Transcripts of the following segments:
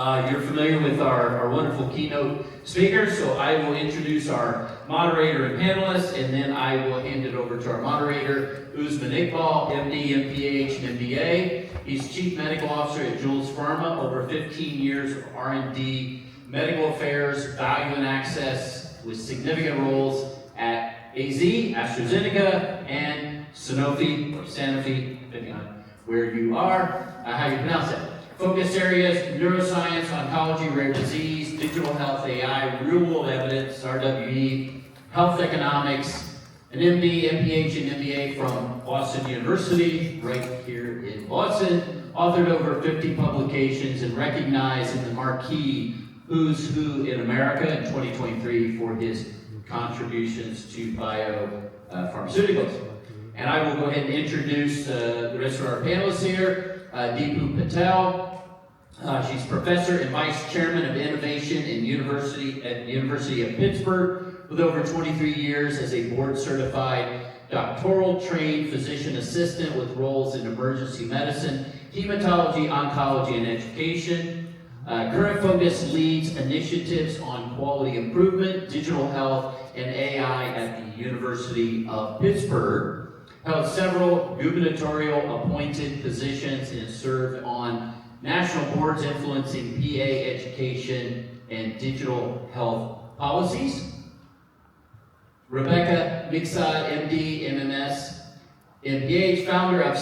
You're familiar with our wonderful keynote speakers, so I will introduce our moderator and panelists, and then I will hand it over to our moderator, Usman Iqbal, MD, MPH, and MBA. He's Chief Medical Officer at Jules Pharma, over 15 years of R&D, medical affairs, value and access, with significant roles at AZ, AstraZeneca, and Sanofi, or Sanofi, depending on where you are, how you pronounce it. Focus areas: neuroscience, oncology, rare disease, digital health, AI, real-world evidence, RWE, health economics, an MD, MPH, and MBA from Boston University, right here in Boston, authored over 50 publications and recognized in the marquee Who's Who in America in 2023 for his contributions to biopharmaceuticals. And I will go ahead and introduce the rest of our panelists here. Dipu Patel. She's professor and vice chairman of innovation at the University of Pittsburgh, with over 23 years as a board-certified doctoral trained physician assistant with roles in emergency medicine, hematology, oncology, and education. Current focus leads initiatives on quality improvement, digital health, and AI at the University of Pittsburgh. Held several gubernatorial appointed positions and served on national boards influencing PA education and digital health policies. Rebecca Miksad, MD, MMS, MPH, founder and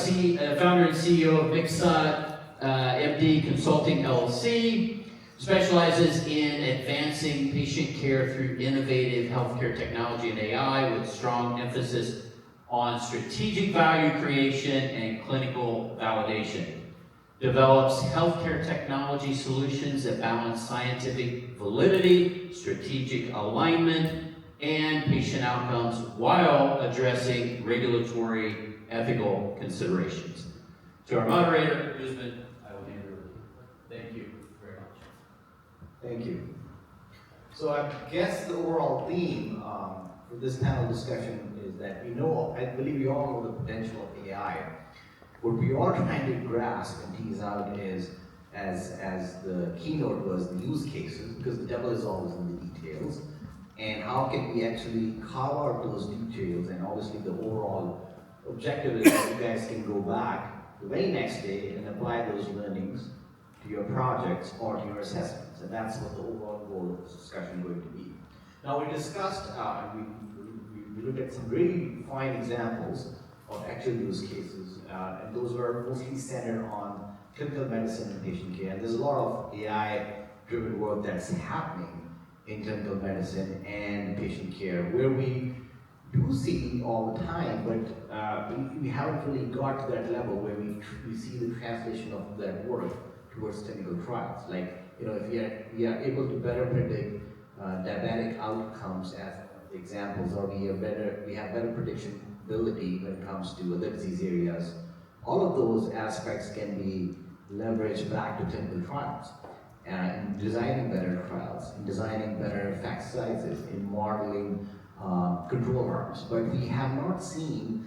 CEO of Miksad, MD Consulting LLC, specializes in advancing patient care through innovative healthcare technology and AI, with strong emphasis on strategic value creation and clinical validation. Develops healthcare technology solutions that balance scientific validity, strategic alignment, and patient outcomes while addressing regulatory ethical considerations. To our moderator, Usman, I will hand it over to you. Thank you very much. Thank you. So I guess the overall theme for this panel discussion is that I believe we all know the potential of AI. What we are trying to grasp and tease out is, as the keynote was, the use cases, because the devil is always in the details, and how can we actually carve out those details, and obviously the overall objective is that you guys can go back the very next day and apply those learnings to your projects or to your assessments, and that's what the overall goal of this discussion is going to be. Now we discussed, we looked at some really fine examples of actual use cases, and those were mostly centered on clinical medicine and patient care. And there's a lot of AI-driven work that's happening in clinical medicine and patient care, where we do see all the time, but we haven't really got to that level where we see the translation of that work towards clinical trials. Like, if we are able to better predict diabetic outcomes as examples, or we have better prediction ability when it comes to other disease areas, all of those aspects can be leveraged back to clinical trials, in designing better trials, in designing better effect sizes, in modeling control arms. But we have seen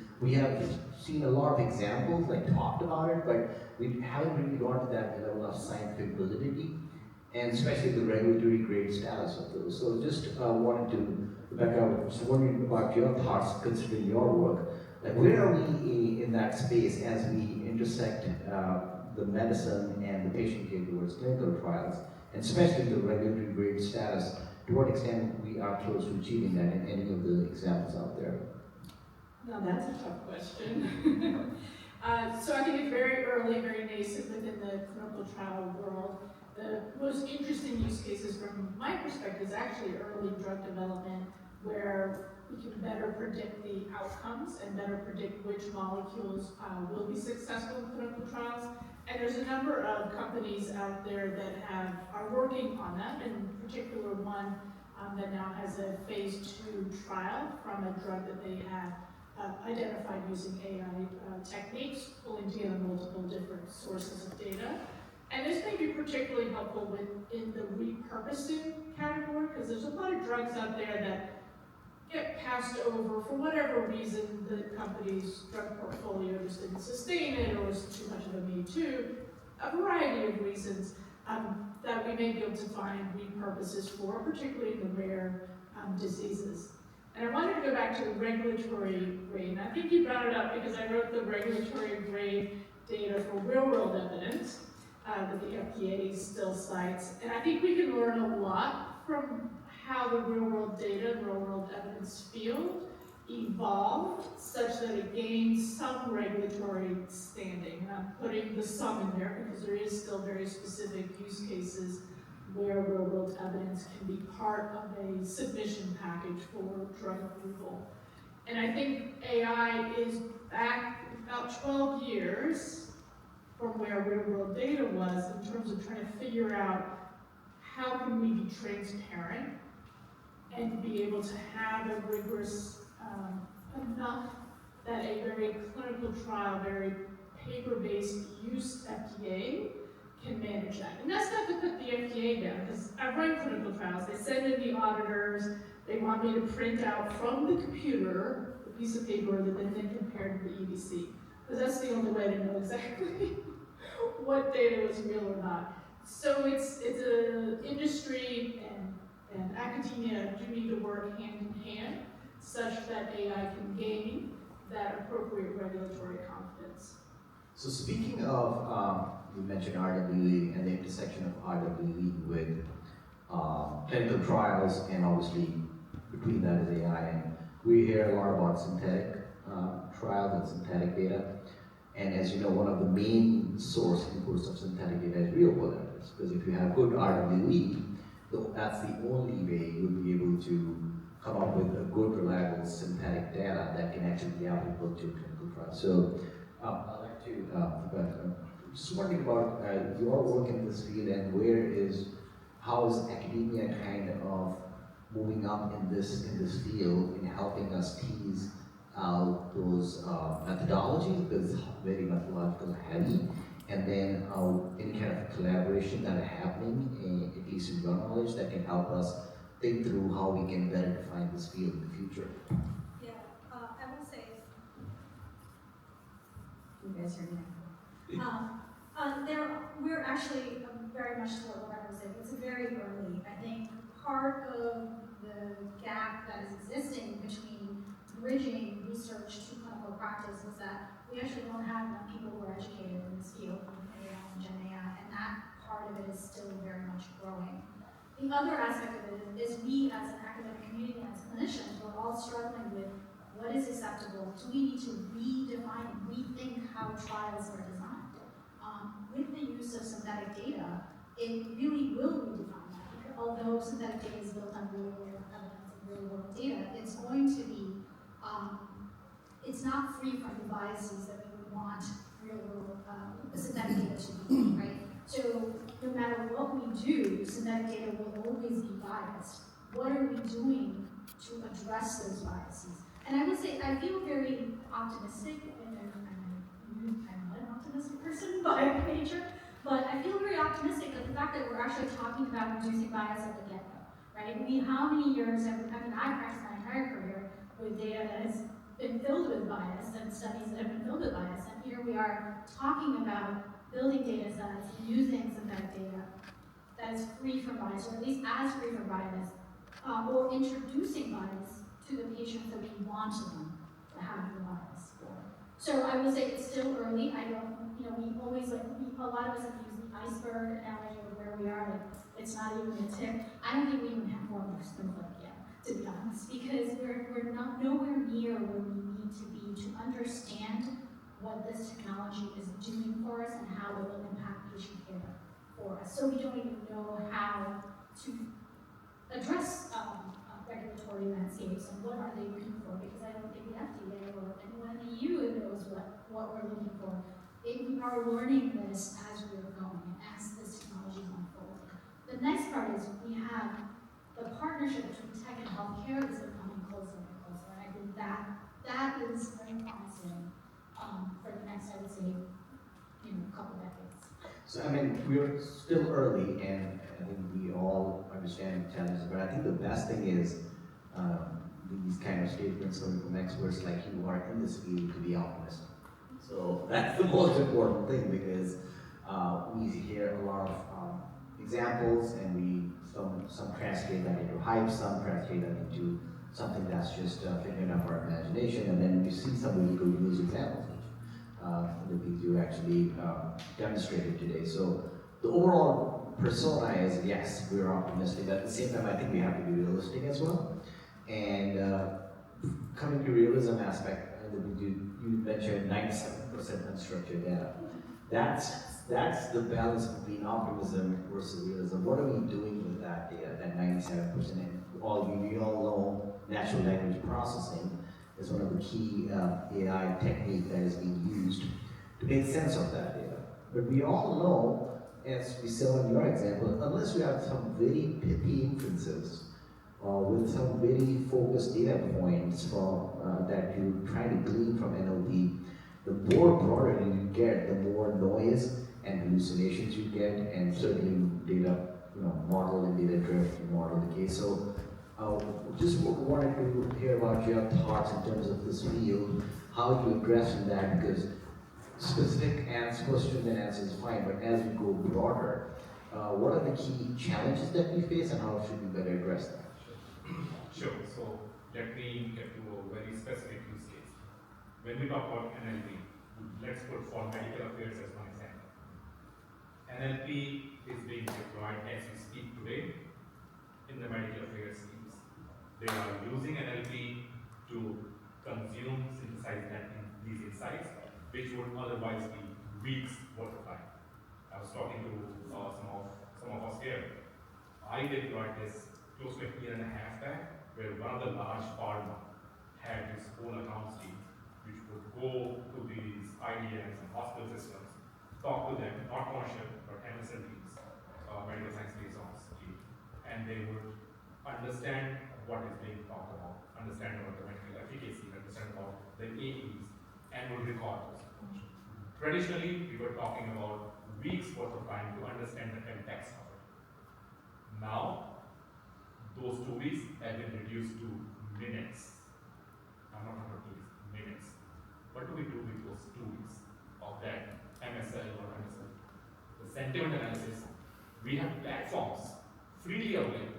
a lot of examples, like talked about it, but we haven't really got to that level of scientific validity, and especially the regulatory grade status of those. So just wanted to, Rebecca, I was wondering about your thoughts considering your work. Like, where are we in that space as we intersect the medicine and the patient care towards clinical trials, and especially the regulatory grade status? To what extent we are close to achieving that in any of the examples out there? Now that's a tough question. So I think it's very early, very nascent within the clinical trial world. The most interesting use cases from my perspective is actually early drug development, where we can better predict the outcomes and better predict which molecules will be successful in clinical trials. And there's a number of companies out there that are working on that, in particular one that now has a phase 2 trial from a drug that they have identified using AI techniques, pulling together multiple different sources of data. And this may be particularly helpful in the repurposing category, because there's a lot of drugs out there that get passed over for whatever reason. The company's drug portfolio just didn't sustain it, or was too much of a me too, a variety of reasons that we may be able to find repurposes for, particularly in the rare diseases. And I wanted to go back to the regulatory grade, and I think you brought it up because I wrote the regulatory grade data for real-world evidence that the FDA still cites. And I think we can learn a lot from how the real-world data, real-world evidence field evolved such that it gained some regulatory standing. And I'm putting the some in there because there is still very specific use cases where real-world evidence can be part of a submission package for drug approval. And I think AI is back about 12 years from where real-world data was in terms of trying to figure out how can we be transparent and be able to have a rigorous enough that a very clinical trial, very paper-based use FDA can manage that. And that's not to put the FDA down, because I've run clinical trials. They send in the auditors, they want me to print out from the computer a piece of paper that then compared to the EDC. Because that's the only way to know exactly what data was real or not. So it's an industry and academia do need to work hand in hand such that AI can gain that appropriate regulatory confidence. So speaking of, you mentioned RWE and the intersection of RWE with clinical trials, and obviously between that is AI, and we hear a lot about synthetic trials and synthetic data. And as you know, one of the main source inputs of synthetic data is real world evidence, because if you have good RWE, that's the only way you'll be able to come up with a good, reliable synthetic data that can actually be applicable to clinical trials. So I'd like to, just wondering about your work in this field and how is academia kind of moving up in this field in helping us tease out those methodologies, because it's very methodological heavy, and then any kind of collaboration that are happening, at least in your knowledge, that can help us think through how we can better define this field in the future. Yeah, I will say, you guys hear me? We're actually very much to what I was saying. It's very early. I think part of the gap that is existing between bridging research to clinical practice is that we actually don't have enough people who are educated in this field in AI and Gen AI, and that part of it is still very much growing. The other aspect of it is we as an academic community and as clinicians, we're all struggling with what is acceptable. Do we need to redefine and rethink how trials are designed? With the use of synthetic data, it really will redefine that. Because although synthetic data is built on real world evidence and real world data, it's going to be, it's not free from the biases that we would want real world synthetic data to be, right? So no matter what we do, synthetic data will always be biased. What are we doing to address those biases? And I would say I feel very optimistic, and I'm not an optimistic person by nature, but I feel very optimistic that the fact that we're actually talking about reducing bias at the get-go, right? How many years have, I practiced my entire career with data that has been filled with bias and studies that have been filled with bias, and here we are talking about building data sets, using synthetic data that is free from bias, or at least as free from bias, or introducing bias to the patients that we want them to have the bias for. So I will say it's still early. I don't, we always a lot of us have used the iceberg analogy of where we are, it's not even a tip. I don't think we even have one more snowflake yet, to be honest, because we're not nowhere near where we need to be to understand what this technology is doing for us and how it will impact patient care for us. So we don't even know how to address regulatory landscapes and what are they looking for, because I don't think the FDA or anyone in the EU knows what we're looking for. We are learning this as we're going and as this technology is unfolding. The next part is we have the partnership between tech and healthcare is becoming closer and closer, and I think that is very promising for the next, I would say, couple decades. So we're still early, and I think we all understand the challenges, but I think the best thing is these kind of statements coming from experts like you are in this field to be optimistic. So that's the most important thing, because we hear a lot of examples, and we some translate that into hype, some translate that into something that's just figuring out our imagination, and then you see some really good use examples, that you actually demonstrated today. So the overall persona is, yes, we're optimistic. At the same time, I think we have to be realistic as well. And coming to realism aspect, you mentioned 97% unstructured data. That's the balance between optimism versus realism. What are we doing with that data, that 97%? And we all know natural language processing is one of the key AI technique that is being used to make sense of that data. But we all know, as we saw in your example, unless we have some very pithy inferences with some very focused data points from that you try to glean from NLP, the more broader you get, the more noise and hallucinations you get, and certainly data, model and data drift and model the case. So just wanted to hear about your thoughts in terms of this field, how do you address that, because specific questions and answers is fine, but as we go broader, what are the key challenges that we face and how should we better address that? Sure. So let me get to a very specific use case. When we talk about NLP, let's put for medical affairs as one example. NLP is being deployed as we speak today in the medical affairs teams. They are using NLP to consume, synthesize these insights, which would otherwise be weeks worth of time. I was talking to some of us here. I deployed this close to a year and a half back, where one of the large pharma had his own accounts team, which would go to these IDNs and hospital systems, talk to them, not commercial, but MSL teams, medical science liaisons team, and they would understand what is being talked about, understand about the medical efficacy, understand about the AEs, and would record those information. Traditionally, we were talking about weeks worth of time to understand the context of it. Now, those 2 weeks have been reduced to minutes. I'm not talking about 2 weeks, minutes. What do we do with those 2 weeks of that MSL or MSL? The sentiment analysis, we have platforms freely available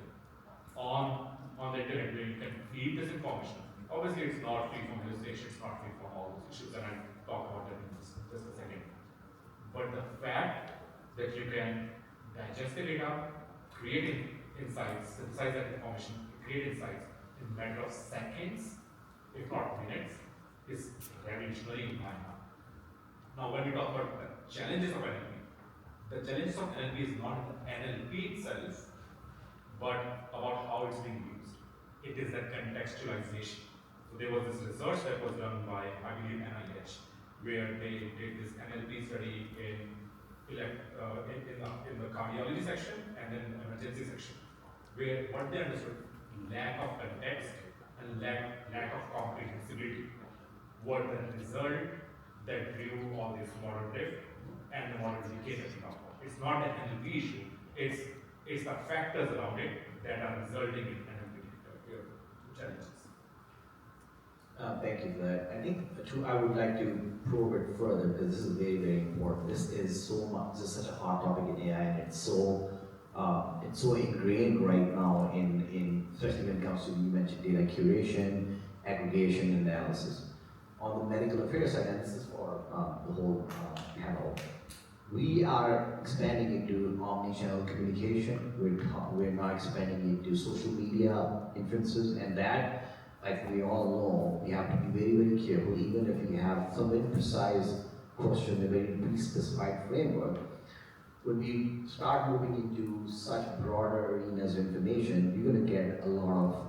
on the internet where you can feed this information. Obviously, it's not free from hallucination, it's not free from all those issues, and I'll talk about that in just a second. But the fact that you can digest the data, create insights, synthesize that information, create insights in a matter of seconds, if not minutes, is revolutionary in my mind. Now, when we talk about the challenges of NLP, the challenges of NLP is not NLP itself, but about how it's being used. It is that contextualization. So there was this research that was done by, I believe, NIH, where they did this NLP study in the cardiology section and then emergency section, where what they understood, lack of context and lack of comprehensibility were the result that drew all this model drift and the model decay that we talk about. It's not the NLP issue, it's the factors around it that are resulting in NLP challenges. Thank you for that. I think I would like to probe it further because this is very, very important. This is such a hot topic in AI, and it's so ingrained right now in especially when it comes to, you mentioned data curation, aggregation, and analysis. On the medical affairs side, and this is for the whole panel, we are expanding into omni-channel communication. We're now expanding into social media inferences, and that, like we all know, we have to be very, very careful, even if we have some very precise question, a very pre-specified framework. When we start moving into such broader arenas of information, you're going to get a lot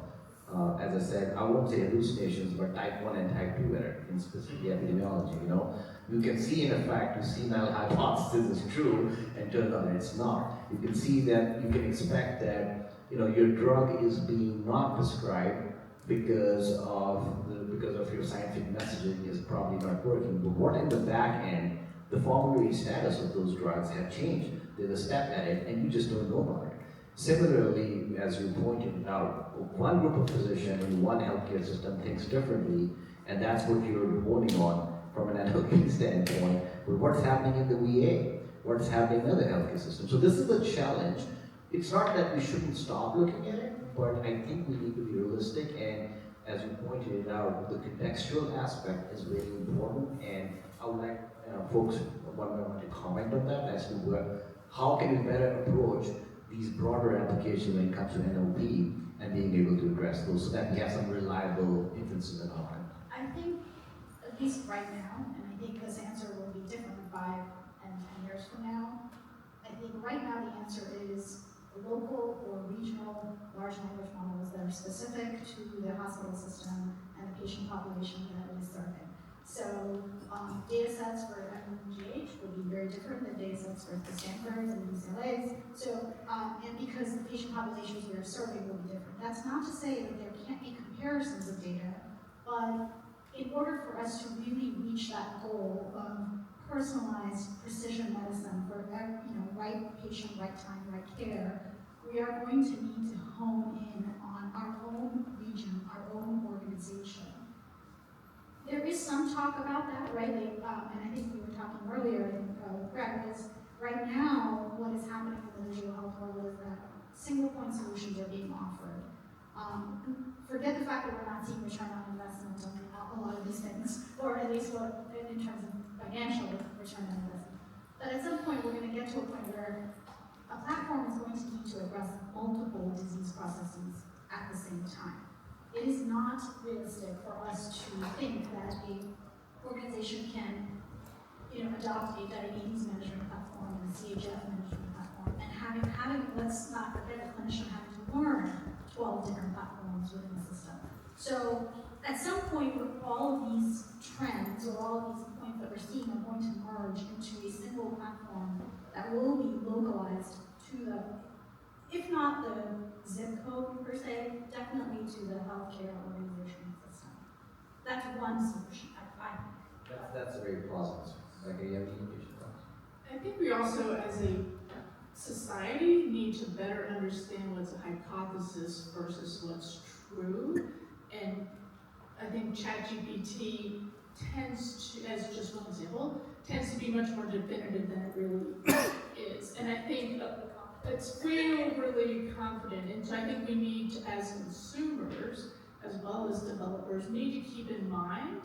of, as I said, I won't say hallucinations, but type 1 and type 2 error in specific epidemiology, You can see, in fact, you see null hypothesis is true, and turns out it's not. You can see that, you can expect that, your drug is being not prescribed because of your scientific messaging is probably not working. But what in the back end, the formulary status of those drugs have changed. There's a step edit, and you just don't know about it. Similarly, as you pointed out, one group of physicians in one healthcare system thinks differently, and that's what you're reporting on from an NLP standpoint. But what's happening in the VA? what's happening in other healthcare systems. So this is the challenge. It's not that we shouldn't stop looking at it, but I think we need to be realistic, and as you pointed it out, the contextual aspect is very important, and I would like folks one by one to comment on that as to how can we better approach these broader applications when it comes to NLP and being able to address those so that we have some reliable inferences in our mind. I think, at least right now, and I think this answer will be different 5 and 10 years from now, I think right now the answer is local or regional large language models that are specific to the hospital system and the patient population that it is serving. So data sets for MGH will be very different than data sets for the Stanfords and UCLAs. So, and because the patient populations we are serving will be different. That's not to say that there can't be comparisons of data, but in order for us to really reach that goal of personalized precision medicine for right patient, right time, right care, we are going to need to hone in on our own region, our own organization. There is some talk about that, right? And I think we were talking earlier, Greg, is right now what is happening in the digital health world is that single point solutions are being offered. Forget the fact that we're not seeing return on investment on a lot of these things, or at least in terms of financial return on investment. But at some point, we're going to get to a point where a platform is going to need to address multiple disease processes at the same time. It is not realistic for us to think that an organization can adopt a diabetes management platform and a CHF management platform, and having let's not forget a clinician having to learn 12 different platforms within the system. So at some point, all of these trends or all of these points that we're seeing are going to merge into a single platform that will be localized to the, if not the zip code per se, definitely to the healthcare organization system. That's one solution. That's very plausible. Like, do you have any additional thoughts? I think we also, as a society, need to better understand what's a hypothesis versus what's true. And I think ChatGPT tends to, as just one example, tends to be much more definitive than it really is. And I think it's way overly confident. And so I think we need to, as consumers, as well as developers, need to keep in mind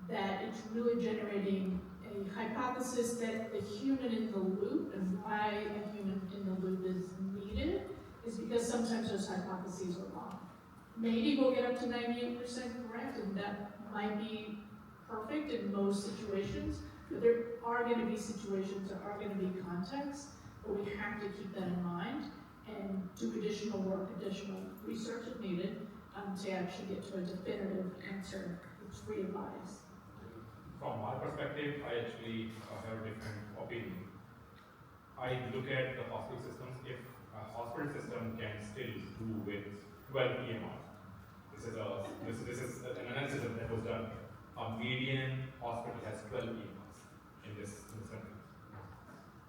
that it's really generating a hypothesis that the human in the loop, and why a human in the loop is needed, is because sometimes those hypotheses are wrong. Maybe we'll get up to 98% correct, and that might be perfect in most situations, but there are going to be situations, there are going to be contexts, but we have to keep that in mind and do additional work, additional research if needed, to actually get to a definitive answer that's free of bias. From my perspective, I actually have a different opinion. I look at the hospital systems. If a hospital system can still do with 12 EMRs, this is an analysis that was done. A median hospital has 12 EMRs in this country.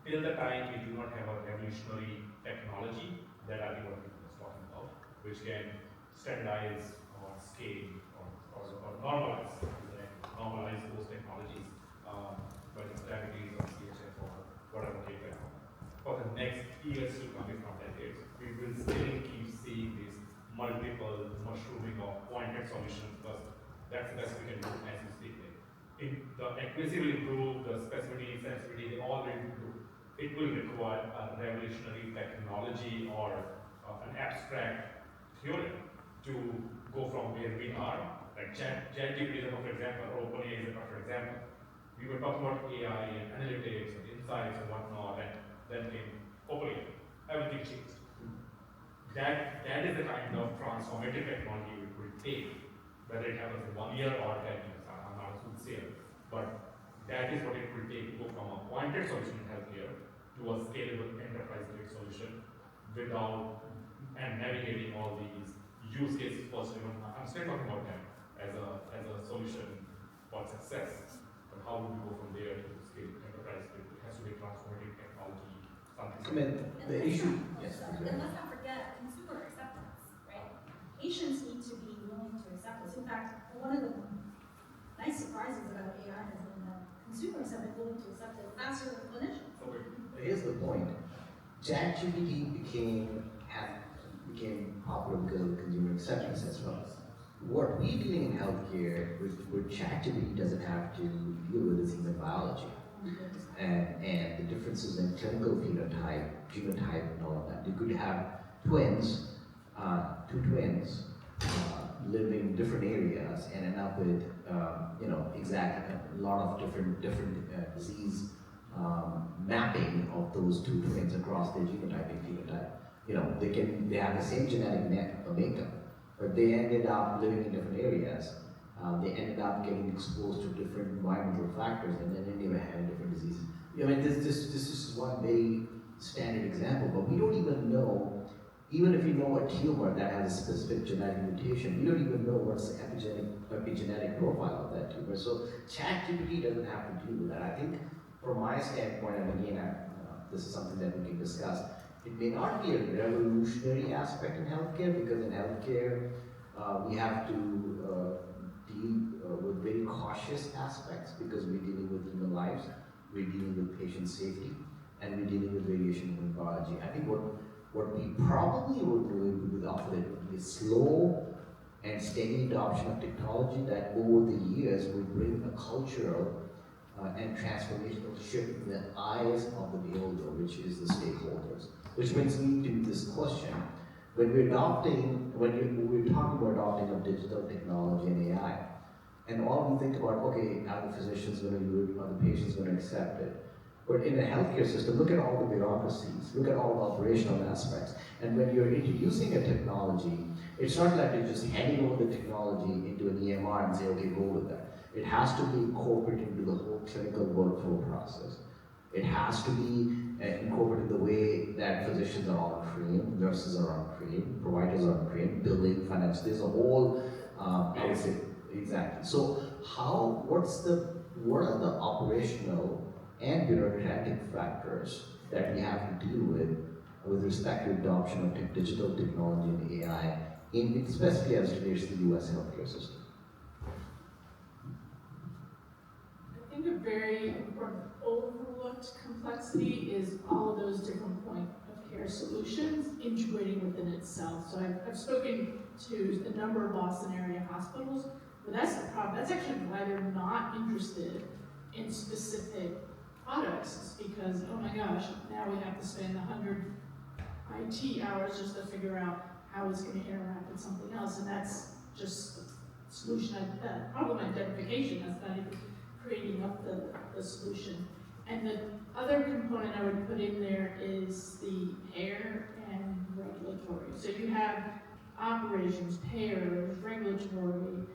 Till the time we do not have a revolutionary technology that I think what people was talking about, which can standardize or scale or normalize those technologies, whether it's diabetes or CHF or whatever data. For the next years to come, if not decades, we will still keep seeing these multiple mushrooming of pointed solutions, because that's the best we can do as we speak. The accuracy will improve, the specificity, sensitivity, they all will improve. It will require a revolutionary technology or an abstract theory to go from where we are. Like ChatGPT is a perfect example, or OpenAI is a perfect example. We were talking about AI and analytics and insights and whatnot, and then came OpenAI. Everything changed. That is the kind of transformative technology it will take, whether it happens in 1 year or 10 years. I'm not a soothsayer, but that is what it will take to go from a pointed solution in healthcare to a scalable enterprise-grade solution without and navigating all these use cases first. I'm still talking about them as a solution for success, but how do we go from there to scale enterprise? It has to be transformative technology, something. I mean, the issue. Yes, And let's not forget consumer acceptance, right? Patients need to be willing to accept this. In fact, one of the nice surprises about AI has been that consumers have been willing to accept it faster than clinicians. So here's the point. ChatGPT became popular because of the consumer acceptance as well. What we do in healthcare with ChatGPT doesn't have to deal with is human biology and the differences in clinical phenotype, genotype, and all of that. You could have twins, two twins, living in different areas and end up with, exactly a lot of different disease mapping of those two twins across their genotype and phenotype. They have the same genetic makeup, but they ended up living in different areas. They ended up getting exposed to different environmental factors, and then they were having different diseases. This is one very standard example, but we don't even know. Even if you know a tumor that has a specific genetic mutation, you don't even know what's the epigenetic profile of that tumor. So ChatGPT doesn't have to deal with that. I think from my standpoint, and again, this is something that we can discuss, it may not be a revolutionary aspect in healthcare, because in healthcare, we have to deal with very cautious aspects, because we're dealing with human lives, we're dealing with patient safety, and we're dealing with variation in biology. I think what we probably would do with would be a slow and steady adoption of technology that over the years will bring a cultural and transformational shift in the eyes of the beholder, which is the stakeholders. Which brings me to this question. When we're talking about adopting of digital technology and AI, and all we think about, okay, are the physicians going to do it, are the patients going to accept it? But in the healthcare system, look at all the bureaucracies, look at all the operational aspects. And when you're introducing a technology, it's not like you're just handing over the technology into an EMR and say, okay, go with that. It has to be incorporated into the whole clinical workflow process. It has to be incorporated in the way that physicians are all trained, nurses are all trained, providers are trained, billing, finance. There's a whole, I would say, exactly. So what are the operational and bureaucratic factors that we have to deal with respect to adoption of digital technology and AI, especially as it relates to the US healthcare system? I think a very important overlooked complexity is all of those different point of care solutions integrating within itself. So I've spoken to a number of Boston area hospitals, but that's the problem. That's actually why they're not interested in specific products, is because, oh my gosh, now we have to spend 100 IT hours just to figure out how it's going to interact with something else, and that's just solution, problem identification. That's not even creating up the solution. And the other component I would put in there is the payer and regulatory. So you have operations, payers, regulatory,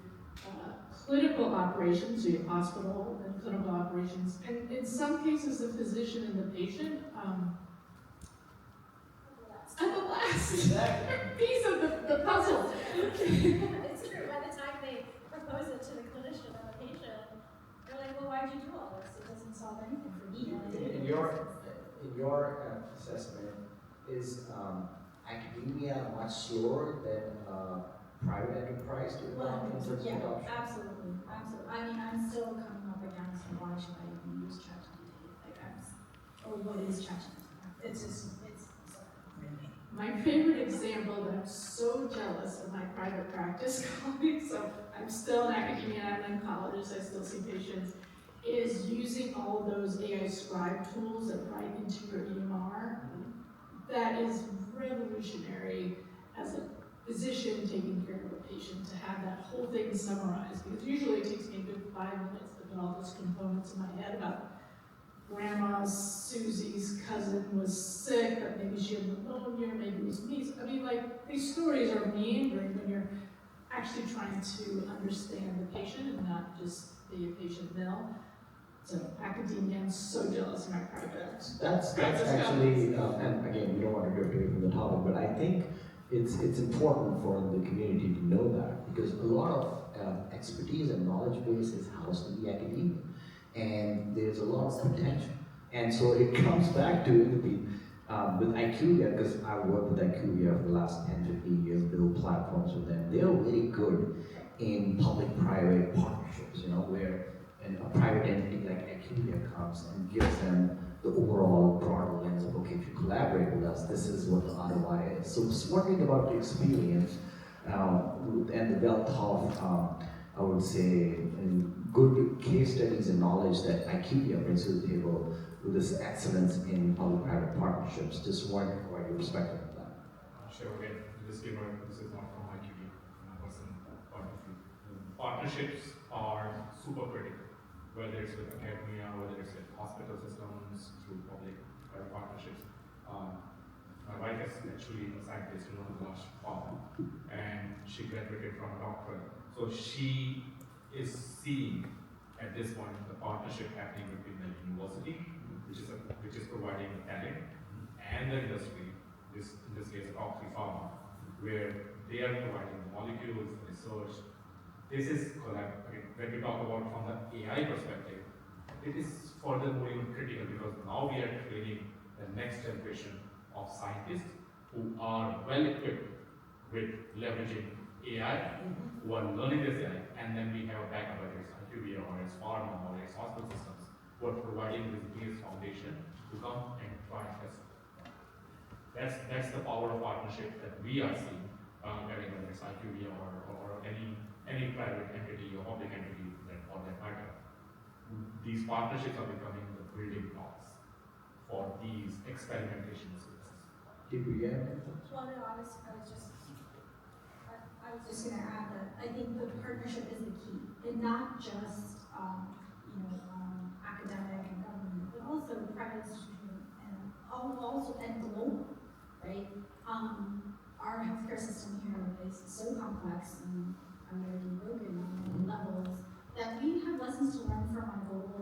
clinical operations, so you have hospital and clinical operations, and in some cases the physician and the patient at the last piece of the puzzle. It's true, by the time they propose it to the clinician or the patient, they're like, well, why'd you do all this? It doesn't solve anything for me. In your assessment, is academia much slower than private enterprise to adopt in terms of adoption? Absolutely. I mean, I'm still coming up against why should I even use ChatGPT? Or what is ChatGPT? It's really. My favorite example that I'm so jealous of my private practice colleagues, so I'm still in academia, I'm an oncologist, I still see patients, is using all of those AI scribe tools that write into your EMR. That is revolutionary as a physician taking care of a patient, to have that whole thing summarized, because usually it takes me a good 5 minutes to put all those components in my head about Grandma Susie's cousin was sick, but maybe she had pneumonia, maybe it was measles. I mean, like, these stories are meandering when you're actually trying to understand the patient and not just be a patient mill. So academia, I'm so jealous of my private. That's actually, and again, we don't want to drift away from the topic, but I think it's important for the community to know that, because a lot of expertise and knowledge base is housed in the academia, and there's a lot of potential. And so it comes back to with IQVIA, because I worked with IQVIA for the last 10, 15 years, build platforms with them. They're very good in public-private partnerships, where a private entity like IQVIA comes and gives them the overall broader lens of, okay, if you collaborate with us, this is what the ROI is. So just wondering about the experience and the wealth of, I would say, good case studies and knowledge that IQVIA brings to the table with this excellence in public-private partnerships. Just wanted to provide your perspective on that. Sure, again, disclaimer, this is not from my QB, my personal point of view. Partnerships are super critical, whether it's with academia, whether it's with hospital systems, through public-private partnerships. My wife is actually a scientist in one of the large pharma, and she graduated from a doctorate. So she is seeing at this point the partnership happening between the university, which is providing the talent, and the industry, in this case, top 3 pharma, where they are providing the molecules, the research. This is collaborative. When we talk about from the AI perspective, it is furthermore even critical because now we are training the next generation of scientists who are well equipped with leveraging AI, who are learning this AI, and then we have a backup, whether it's IQVIA or it's pharma or it's hospital systems, who are providing this base foundation to come and try and test. That's the power of partnership that we are seeing, whether it's IQVIA or any private entity or public entity for that matter. These partnerships are becoming the building blocks for these experimentation services. Dipu, yeah? Well, no, I was just going to add that I think the partnership is the key, and not just academic and government, but also private institutions and also and global, right? Our healthcare system here is so complex and very broken on many levels that we have lessons to learn from our global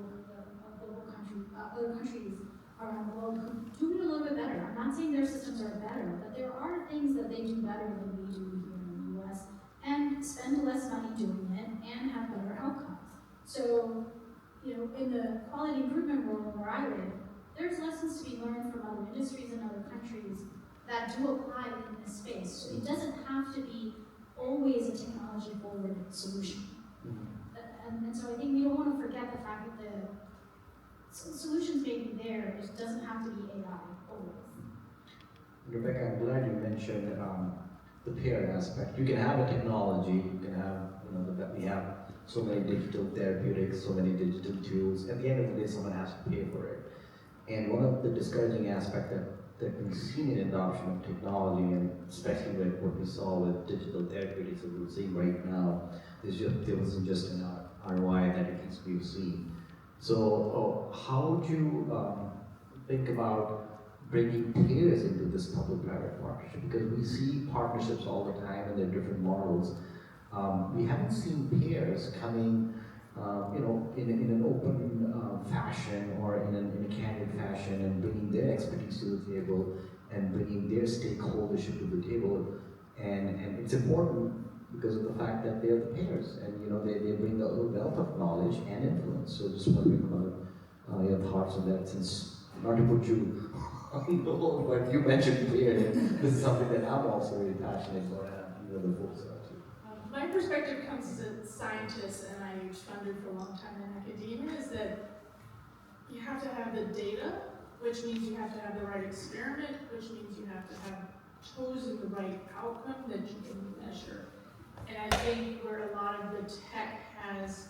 country, other countries around the world who do it a little bit better. I'm not saying their systems are better, but there are things that they do better than we do here in the US and spend less money doing it and have better outcomes. So, in the quality improvement world where I live, there's lessons to be learned from other industries and other countries that do apply in this space. So it doesn't have to be always a technology forward solution. And so I think we don't want to forget the fact that the solutions may be there, it doesn't have to be AI always. Rebecca, I'm glad you mentioned the payer aspect. You can have a technology, you can have, that we have so many digital therapeutics, so many digital tools. At the end of the day, someone has to pay for it. And one of the discouraging aspects that we've seen in adoption of technology, and especially with what we saw with digital therapeutics that we're seeing right now, there wasn't just an ROI that at least we've seen. So how would you think about bringing payers into this public-private partnership? Because we see partnerships all the time and there are different models. We haven't seen payers coming in an open fashion or in a candid fashion and bringing their expertise to the table and bringing their stakeholdership to the table. And it's important because of the fact that they're the payers and they bring a wealth of knowledge and influence. So just wondering about your thoughts on that, since not to put you on the hold, but you mentioned payers. This is something that I'm also very passionate about and the folks are too. My perspective comes as a scientist, and I funded for a long time in academia, is that you have to have the data, which means you have to have the right experiment, which means you have to have chosen the right outcome that you can measure. And I think where a lot of the tech has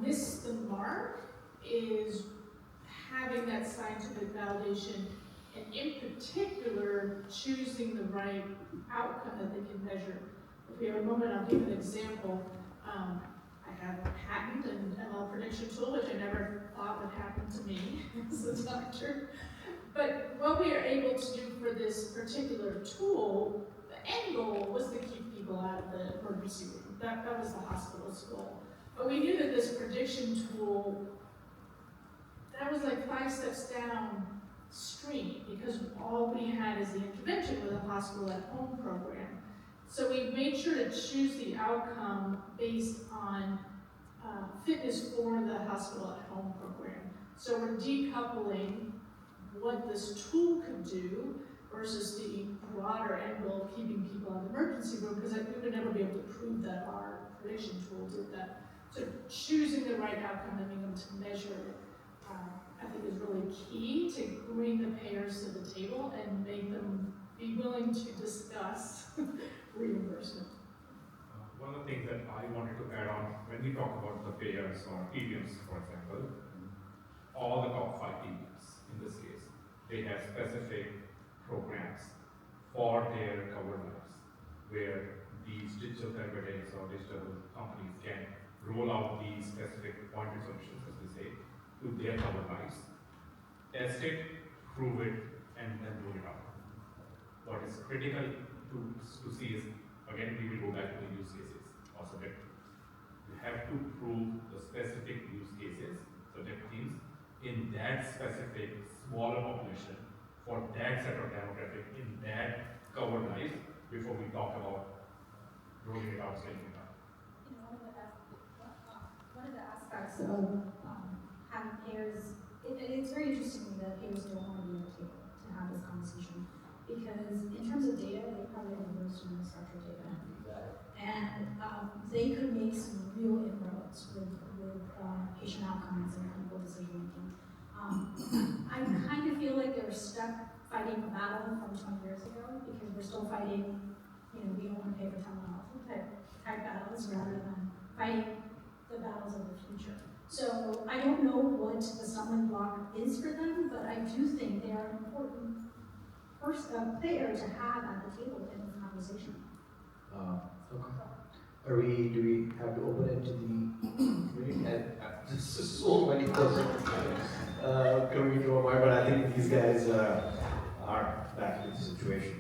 missed the mark is having that scientific validation, and in particular, choosing the right outcome that they can measure. If we have a moment, I'll give an example. I have a patent and ML prediction tool, which I never thought would happen to me as a doctor. But what we are able to do for this particular tool, the end goal was to keep people out of the emergency room. That was the hospital's goal. But we knew that this prediction tool, that was like 5 steps downstream, because all we had is the intervention with a hospital at home program. So we made sure to choose the outcome based on fitness for the hospital at home program. So we're decoupling what this tool could do versus the broader end goal of keeping people out of the emergency room, because we would never be able to prove that our prediction tool did that. So choosing the right outcome and being able to measure it. I think is really key to bring the payers to the table and make them be willing to discuss reimbursement. One of the things that I wanted to add on, when we talk about the payers or PBMs, for example, all the top 5 PBMs in this case, they have specific programs for their covered lives, where these digital therapeutics or digital companies can roll out these specific pointed solutions, as we say, to their covered lives, test it, prove it, and then roll it out. What is critical to see is, again, we will go back to the use cases or subject. You have to prove the specific use cases, subject teams, in that specific smaller population for that set of demographic in that covered life before we talk about rolling it out, scaling it up. You know, one of the aspects of having payers, it's very interesting that payers don't want to be at the table to have this conversation, because in terms of data, they probably have the most unstructured data. And they could make some real inroads with patient outcomes and clinical decision making. I kind of feel like they're stuck fighting a battle from 20 years ago, because we're still fighting, you know, we don't want to pay for telehealth type battles rather than fighting the battles of the future. So I don't know what the stumbling block is for them, but I do think they are an important player to have at the table in this conversation. Okay. Do we have to open it to the community? This is so many questions coming into my mind, but I think these guys are back to the situation.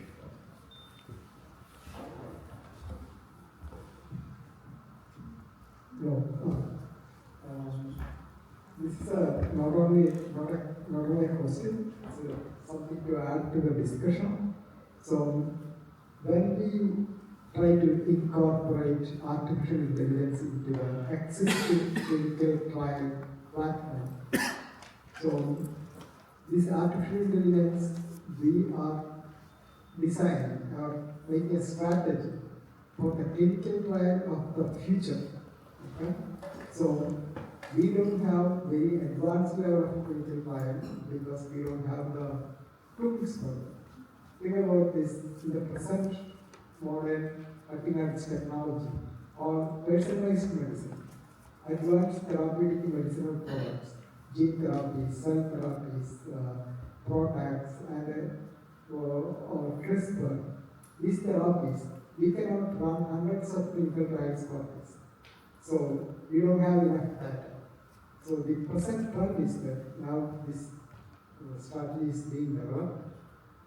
This is not only a question, it's something to add to the discussion. So when we try to incorporate artificial intelligence into the existing clinical trial platform, so this artificial intelligence, we are designing or making a strategy for the clinical trial of the future. Okay? So we don't have very advanced level of clinical trial because we don't have the tools for it. Think about this in the present modern cutting-edge technology or personalized medicine, advanced therapeutic medicinal products, gene therapies, cell therapies, products, and or CRISPR. These therapies, we cannot run hundreds of clinical trials for this. So we don't have enough data. So the present trend is that now this strategy is being developed.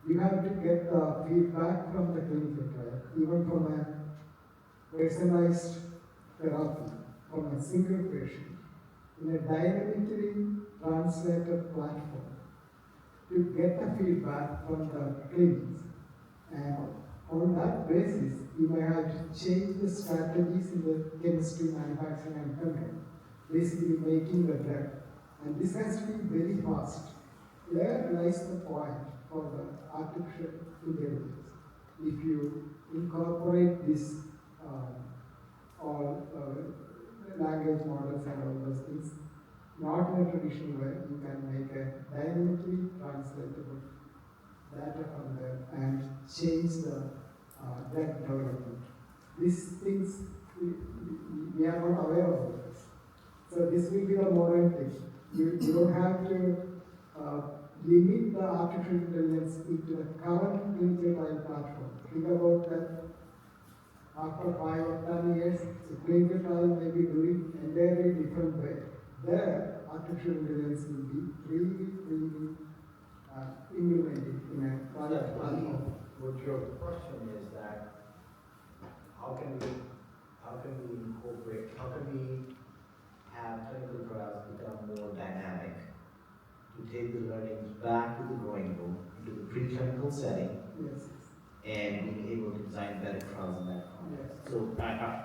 You have to get the feedback from the clinical trial, even from a personalized therapy, from a single patient, in a dynamically translated platform, to get the feedback from the clinics. And on that basis, you may have to change the strategies in the chemistry, manufacturing, and control, basically making the drug. And this has to be very fast. There lies the point for the artificial intelligence. If you incorporate this all language models and all those things, not in a traditional way, you can make a dynamically translatable data from there and change the drug development. These things, we are not aware of this. So this will be the modern thing. You don't have to limit the artificial intelligence into the current clinical trial platform. Think about that after 5 or 10 years, the clinical trial may be doing entirely different way. There, artificial intelligence will be really implemented in a product platform. What your question is that how can we incorporate, how can we have clinical trials become more dynamic, to take the learnings back to the drawing room, into the preclinical setting, Yes. and being able to design better trials in that context. Yes. So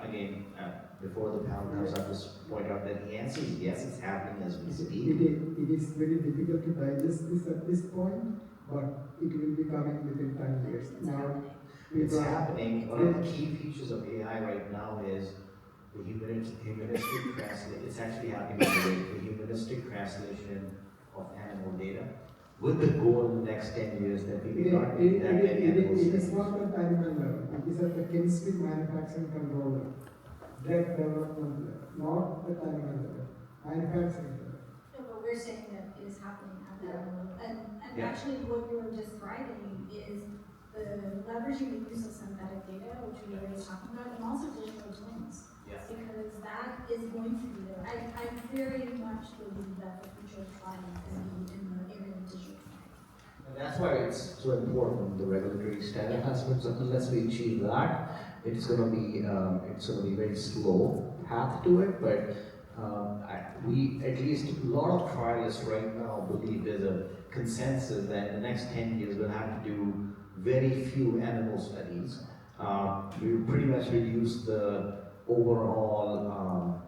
again, before the panel comes up, just point out that the answer is yes, it's happening as we speak. It is very difficult to digest this at this point, but it will be coming within 10 years. Now, It's happening. One of the key features of AI right now is the humanistic translation. It's actually happening today. The humanistic translation of animal data, with the goal in the next 10 years that we It, will not need that many animal it is studies. not at animal level, it is at the chemistry manufacturing control level, drug development level, not at animal level, manufacturing level. No, but we're saying that it is happening at that level. And Yeah. actually what you were describing is the leveraging the use of synthetic data, which we were always talking about, and also digital twins. Yeah. Because that is going to be there. I very much believe that the future of trial is going to be in the area of digital twins. And that's why it's so important, the regulatory standard aspects. Unless we achieve that, it's going to be a very slow path to it. But we, at least a lot of trialists right now, believe there's a consensus that in the next 10 years we'll have to do very few animal studies. We pretty much reduce the overall,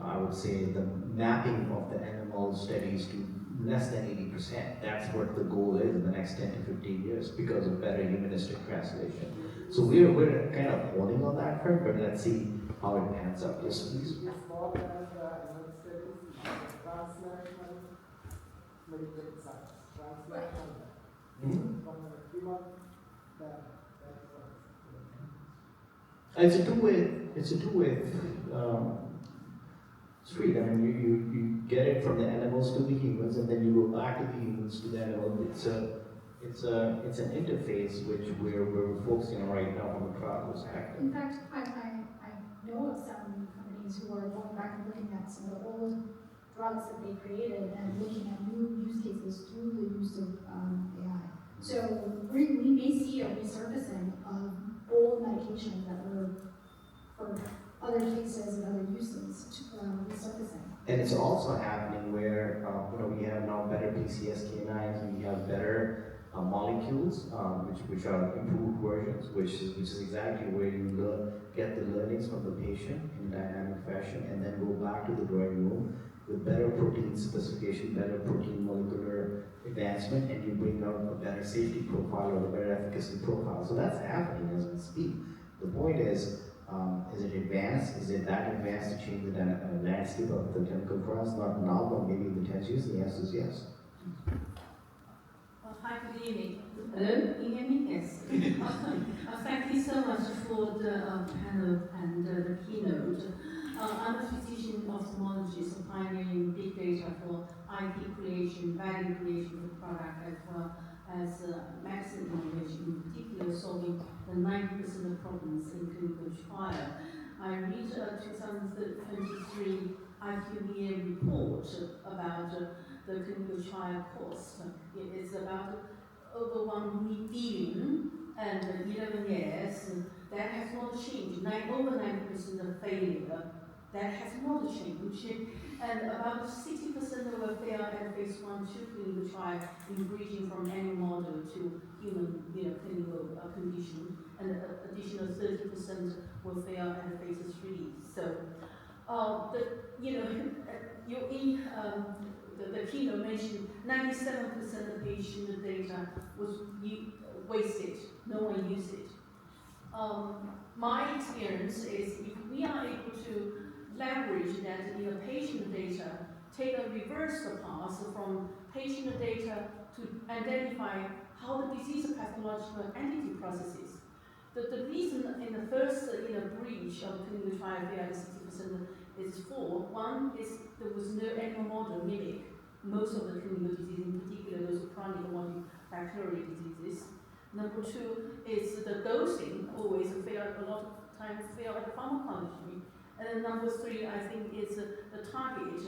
I would say, the mapping of the animal studies to less than 80%. That's what the goal is in the next 10 to 15 years because of better humanistic translation. So we're kind of holding on that front, but let's see how it pans out. Yes, please. It's more than animal studies, translational medical science, translational. Mhm. From the human, that It's a two-way street. I mean, you get it from the animals to the humans, and then you go back to the humans to the animals. It's an interface which we're focusing on right now from a trial perspective. In fact, I know of some companies who are going back and looking at some of the old drugs that they created and looking at new use cases through the use of AI. So we may see a resurfacing of old medications that were for other cases and other uses resurfacing. And it's also happening where we have now better PCSK9s, we have better molecules, which are improved versions, which is exactly where you get the learnings from the patient in dynamic fashion, and then go back to the drawing room with better protein specification, better protein molecular advancement, and you bring out a better safety profile or a better efficacy profile. So that's happening as we speak. The point is it advanced? Is it that advanced to change the landscape of the clinical trials? Not now, but maybe in the 10 years. The answer is yes. Hi, good evening. Hello, can you hear me? Yes. Thank you so much for the panel and the keynote. I'm a physician ophthalmologist, pioneering big data for IP creation, value creation for product, as well as medicine innovation, in particular solving the 90% of problems in clinical trial. I read a 2023 IQVIA report about the clinical trial cost. It is about over 1 billion and 11 years. That has not changed. Over 90% of failure. That has not changed. And about 60% of a fail at phase 1-2 clinical trial in bridging from animal model to human clinical condition, and an additional 30% will fail at phase 3. So, the keynote mentioned 97% of patient data was wasted. No one used it. My experience is if we are able to leverage that in the patient data, take a reverse path from patient data to identify how the disease pathological entity processes. The reason in the first breach of clinical trial failure 60% is four. One is there was no animal model mimic most of the clinical disease, in particular those chronic multifactorial diseases. Number two is the dosing always failed, a lot of times failed at pharmacology. And then number three, I think, is the target,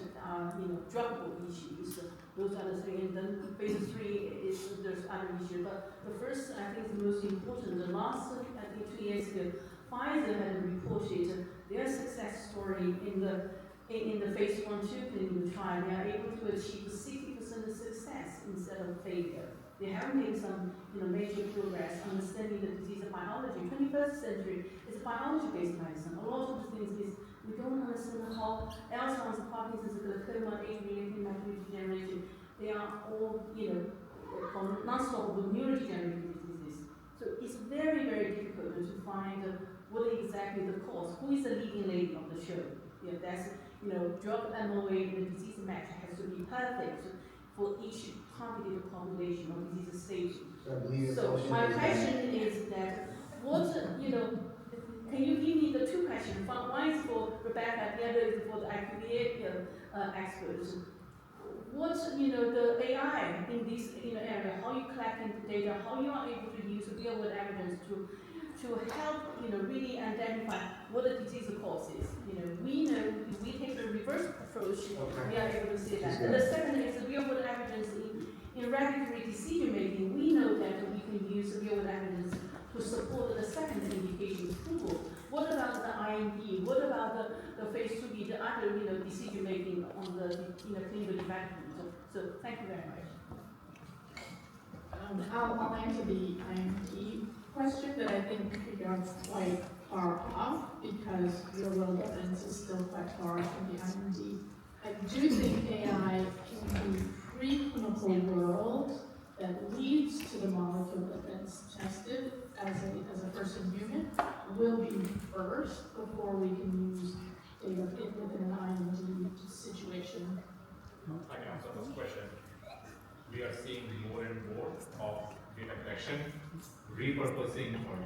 druggable issues. Those are the three. And then phase 3 is there's other issues. But the first, I think, is the most important. The last, I think, 2 years ago, Pfizer had reported their success story in the phase 1-2 clinical trial. They are able to achieve 60% success instead of failure. They have made some major progress understanding the disease biology. 21st century is biology-based medicine. A lot of the things is we don't understand how Alzheimer's, Parkinson's, glaucoma, age-related macular degeneration, they are all from non-stoppable neurodegenerative diseases. So it's very, very difficult to find what exactly the cause. Who is the leading lady of the show? That's, drug MOA, the disease match has to be perfect for each targeted population or disease stage. So I believe your So question my is question is that, can you give me the two questions? One is for Rebecca, the other is for the IQVIA experts. What's, the AI in this, area, how you collecting the data, how you are able to use real world evidence to help, really identify what the disease cause is. We know if we take the reverse approach, we are able to see that. And the second is the real world evidence in regulatory decision making. We know that we can use real world evidence to support the second indication approval. What about the IND? What about the phase 2B, the other, decision making on the, clinical development? So thank you very much. I'll answer the IMD question, that I think we are quite far off because real world evidence is still quite far from the IMD. I do think AI in the preclinical world that leads to the molecule that's tested as a first in human will be first before we can use data within an IMD situation. I can answer this question. We are seeing more and more of data collection, repurposing or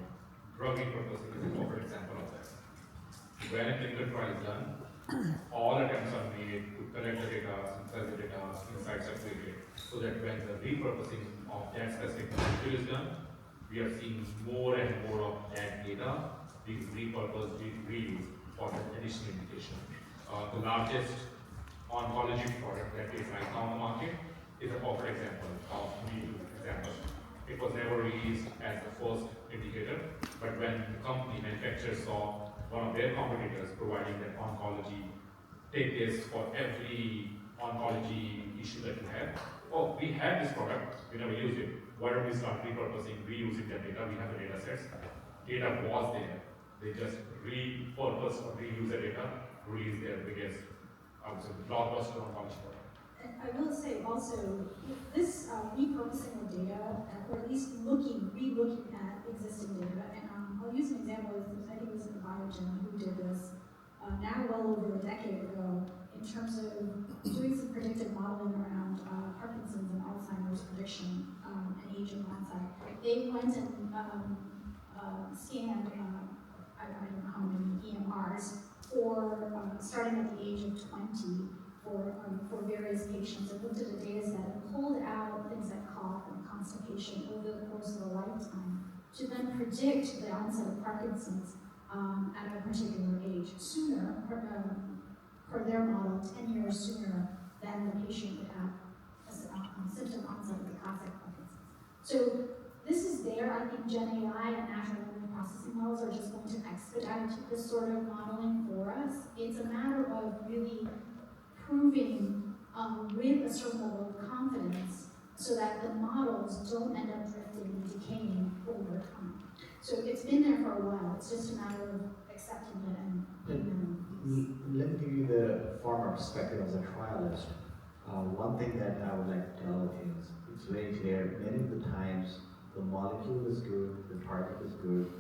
drug repurposing is a perfect example of that. When a clinical trial is done, all attempts are made to collect the data, synthesize the data, insights are created, so that when the repurposing of that specific molecule is done, we are seeing more and more of that data being repurposed, being reused for the additional indication. The largest oncology product that is right now on the market is a perfect example of me example. It was never released as the first indicator, but when the company manufacturer saw one of their competitors providing that oncology, take this for every oncology issue that you have. Oh, we have this product, we never used it. Why don't we start repurposing, reusing that data? We have the data sets. Data was there. They just repurpose or reuse the data, release their biggest, blockbuster oncology product. And I will say also, this repurposing of data, or at least re-looking at existing data, and I'll use an example of, I think it was Biogen who did this now well over a decade ago, in terms of doing some predictive modeling around Parkinson's and Alzheimer's prediction and aging onset. They went and scanned, I don't know how many EMRs, for starting at the age of 20, for various patients, and looked at the data set and pulled out things like cough and constipation over the course of a lifetime to then predict the onset of Parkinson's at a particular age sooner, per their model, 10 years sooner than the patient would have a symptom onset of the classic Parkinson's. So this is there. I think Gen AI and natural language processing models are just going to expedite this sort of modeling for us. It's a matter of really proving with a certain level of confidence so that the models don't end up drifting and decaying over time. So it's been there for a while, it's just a matter of accepting it and putting them in. Let me give you the former perspective as a trialist. One thing that I would like to tell you is, it's very clear, many of the times the molecule is good, the target is good,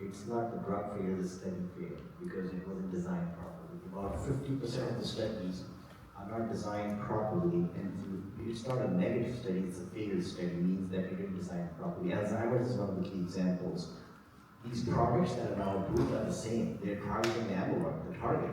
it's not the drug failed, the study failed, because it wasn't designed properly. About 50% of the studies are not designed properly, and it's not a negative study, it's a failed study, means that you didn't design it properly. Alzheimer's is one of the key examples. These products that are now approved are the same. They're targeting the amyloid, the target.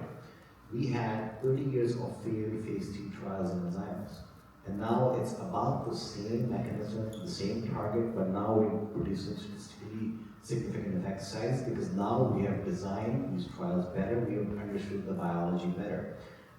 We had 30 years of failed phase 3 trials in Alzheimer's. And now it's about the same mechanism, the same target, but now we're producing statistically significant effect size, because now we have designed these trials better, we have understood the biology better.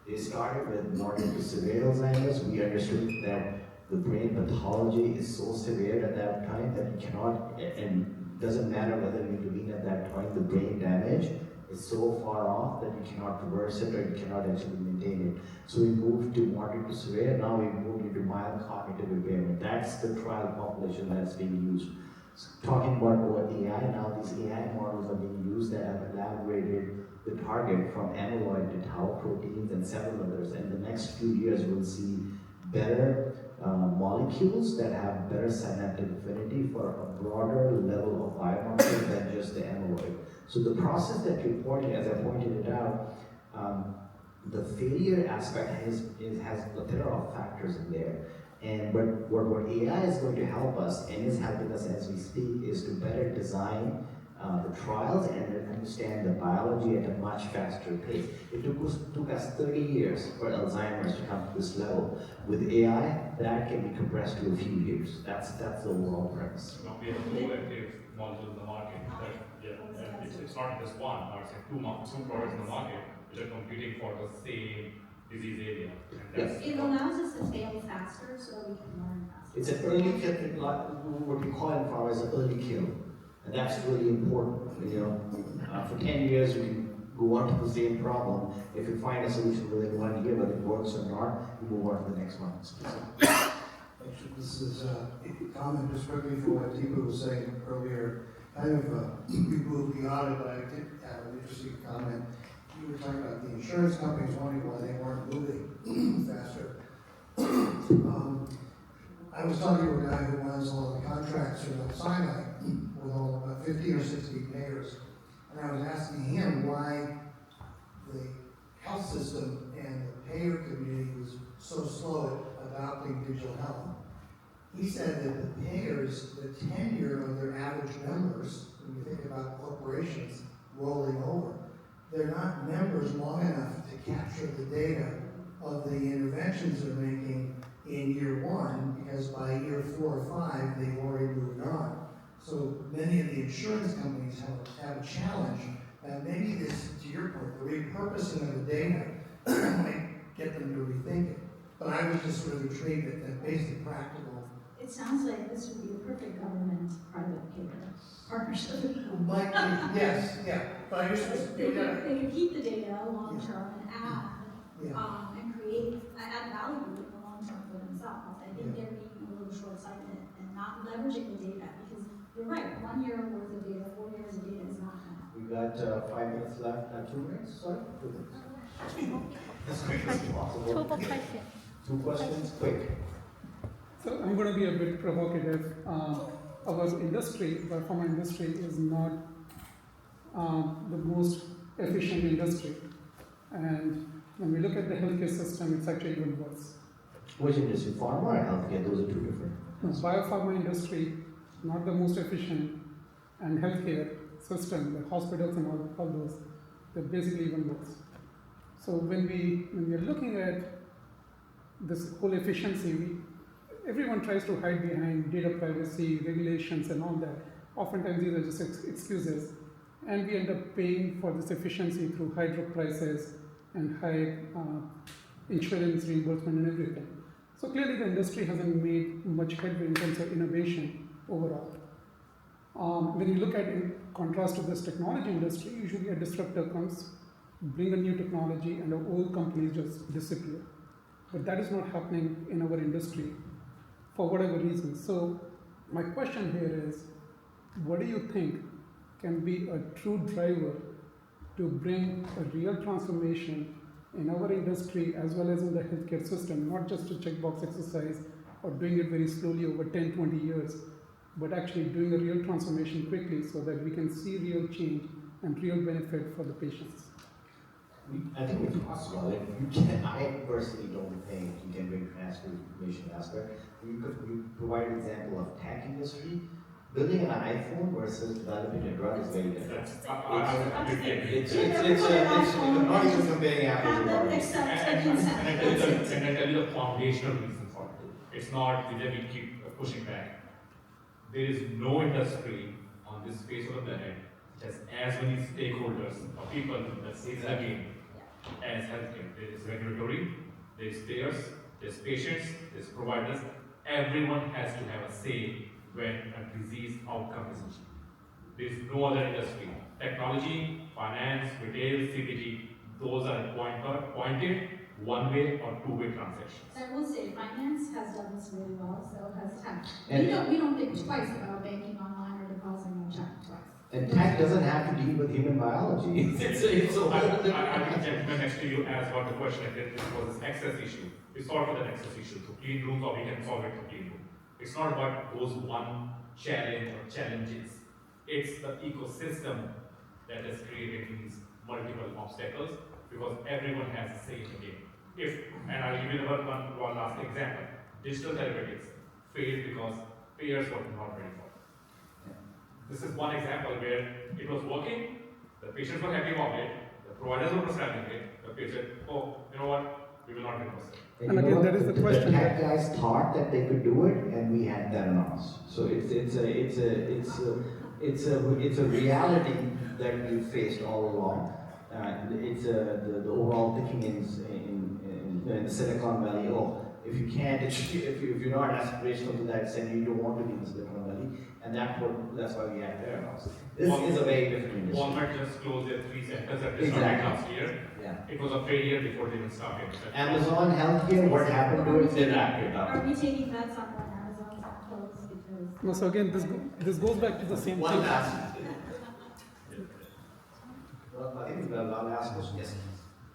They started with moderate to severe Alzheimer's. We understood that the brain pathology is so severe at that time that you cannot, and doesn't matter whether you intervene at that point, the brain damage is so far off that you cannot reverse it or you cannot actually maintain it. So we moved to moderate to severe, now we moved into mild cognitive impairment. That's the trial population that's being used. So talking about AI, now these AI models are being used that have elaborated the target from amyloid to tau proteins and several others. And the next few years we'll see better molecules that have better synaptic affinity for a broader level of biomarkers than just the amyloid. So the process that you're pointing, as I pointed it out, the failure aspect has a plethora of factors in there. But what AI is going to help us and is helping us as we speak is to better design the trials and then understand the biology at a much faster pace. It took us 30 years for Alzheimer's to come to this level. With AI, that can be compressed to a few years. That's the overall premise. Now we have two active molecules in the market. It's not just one, or it's like two products in the market which are competing for the same disease area. And that's It allows us to fail faster so that we can learn faster. It's an early kill, what we call in pharma is an early kill. And that's really important. For 10 years you can go on to the same problem. If you find a solution within 1 year, whether it works or not, you move on to the next one. Actually, this is a comment just quickly for what Dipu was saying earlier. Kind of removed the audit, but I did have an interesting comment. You were talking about the insurance companies wondering why they weren't moving faster. I was talking to a guy who runs all the contracts for Sinai with all about 50 or 60 payers, and I was asking him why the health system and the payer community was so slow at adopting digital health. He said that the payers, the tenure of their average members, when you think about corporations rolling over, they're not members long enough to capture the data of the interventions they're making in year one, because by year 4 or 5, they've already moved on. So many of the insurance companies have a challenge, and maybe this, to your point, the repurposing of the data might get them to rethink it. But I was just sort of intrigued at that basic practical. It sounds like this would be a perfect government-private payer partnership. Like, yes, yeah. But I just was, They could keep the data long-term and add, and create, add value in the long-term for themselves. I think they're being a little short-sighted and not leveraging the data, because you're right, 1 year worth of data, 4 years of data is not enough. We got 5 minutes left, 2 minutes, sorry? 2 minutes. As quick as possible. 2 questions, quick. So I'm going to be a bit provocative. Our industry, the pharma industry, is not the most efficient industry. And when we look at the healthcare system, it's actually even worse. Which industry? Pharma or healthcare? Those are 2 different. The biopharma industry, not the most efficient, and healthcare system, the hospitals and all those, they're basically even worse. So when we are looking at this whole efficiency, everyone tries to hide behind data privacy, regulations and all that. Oftentimes these are just excuses. And we end up paying for this efficiency through high drug prices and high insurance reimbursement and everything. So clearly the industry hasn't made much headway in terms of innovation overall. When you look at in contrast to this technology industry, usually a disruptor comes, bring a new technology, and the old companies just disappear. But that is not happening in our industry for whatever reason. So my question here is, what do you think can be a true driver to bring a real transformation in our industry as well as in the healthcare system, not just a checkbox exercise or doing it very slowly over 10, 20 years, but actually doing a real transformation quickly so that we can see real change and real benefit for the patients? I think we talked about it. I personally don't think you can bring transformation aspect. We provide an example of tech industry. Building an iPhone versus developing a drug is very different. It's not even comparing apples and oranges. And I tell you the foundational reason for it. It's not that we keep pushing back. There is no industry on this face of the planet which has as many stakeholders or people that say the game as healthcare. There is regulatory, there is payers, there's patients, there's providers. Everyone has to have a say when a disease outcome is achieved. There is no other industry. Technology, finance, retail, CPG, those are pointed one-way or two-way transactions. I will say, finance has done this really well, so has tech. And We don't think twice about banking online or depositing a check twice. And tech doesn't have to deal with human biology. It's a whole different. I think gentleman next to you asked about the question if this was an access issue. We solve for that access issue through clean rooms, or we can solve it through clean room. It's not about those one challenge or challenges. It's the ecosystem that has created these multiple obstacles. because everyone has a say in the game. And I'll give you one last example. Digital therapeutics failed because payers were not ready for it. This is one example where it was working, the patients were happy about it, the providers were prescribing it, the patient, oh, you know what, we will not reimburse it. And And you again, know that what? is the The question. tech guys thought that they could do it, and we had that on us. So it's a reality that we faced all along. It's the overall thinking in the Silicon Valley. Oh, if you can't, if you're not aspirational to that extent, you don't want to be in the Silicon Valley, and that's why we have Paradox. This is a very different industry. Walmart just closed their 3 centers that they Exactly. started last year. Yeah. It was a failure before they even started. Amazon Healthcare, what happened to it? They wrapped it up. Are we taking bets on when Amazon's not closed because? No, so again, this goes back to the same One thing. last. Well, I think the last question, yes.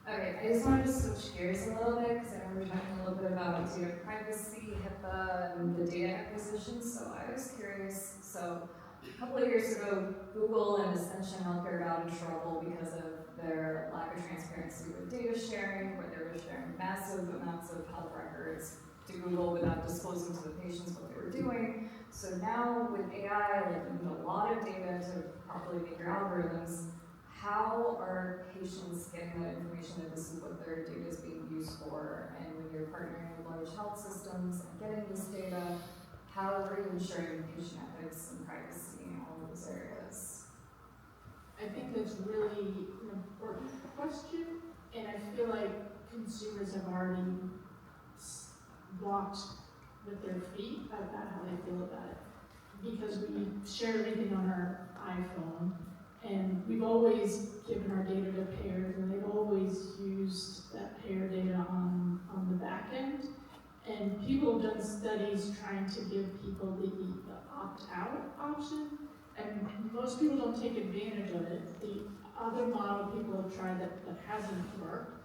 Okay, I just wanted to switch gears a little bit because I know we're talking a little bit about data privacy, HIPAA, and the data acquisition. So I was curious. So a couple of years ago, Google and Ascension Healthcare got in trouble because of their lack of transparency with data sharing, where they were sharing massive amounts of health records to Google without disclosing to the patients what they were doing. So now with AI, like you need a lot of data to properly make your algorithms. How are patients getting that information that this is what their data is being used for? And when you're partnering with large health systems and getting this data, how are you ensuring patient ethics and privacy in all of those areas? I think that's really an important question, and I feel like consumers have already walked with their feet about how they feel about it. Because we share everything on our iPhone, and we've always given our data to payers, and they've always used that payer data on the back end. And people have done studies trying to give people the opt-out option, and most people don't take advantage of it. The other model people have tried that hasn't worked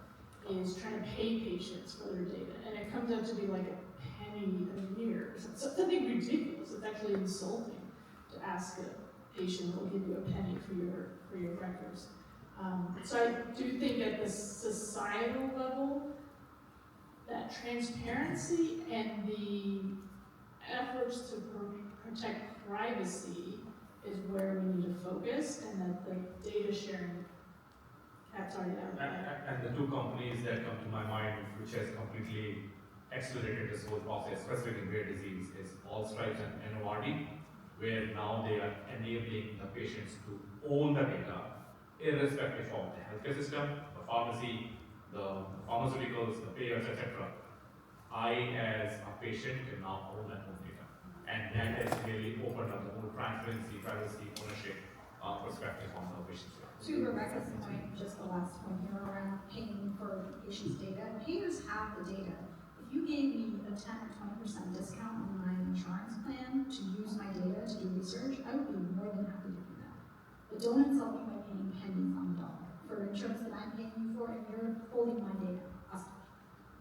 is trying to pay patients for their data, and it comes out to be like a penny a year. It's something ridiculous. It's actually insulting to ask a patient will give you a penny for your records. So I do think at the societal level, that transparency and the efforts to protect privacy is where we need to focus, and that the data sharing cat's already out there. And the 2 companies that come to my mind, which has completely accelerated this whole process, specifically in rare disease, is Allstripes and Novartis, where now they are enabling the patients to own the data, irrespective of the healthcare system, the pharmacy, the pharmaceuticals, the payers, etc. I, as a patient, can now own that own data. And that has really opened up the whole transparency, privacy, ownership perspective on the patient's life. To Rebecca's point, just the last point here around paying for patients' data, payers have the data. If you gave me a 10 or 20% discount on my insurance plan to use my data to do research, I would be more than happy to do that. But don't insult me by paying pennies on the dollar for insurance that I'm paying you for, and you're holding my data.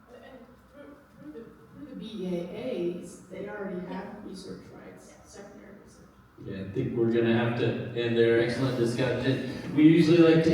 And through the BAAs, they already have research rights, secondary research. Yeah, I think we're gonna have to end there. Excellent discussion. We usually like to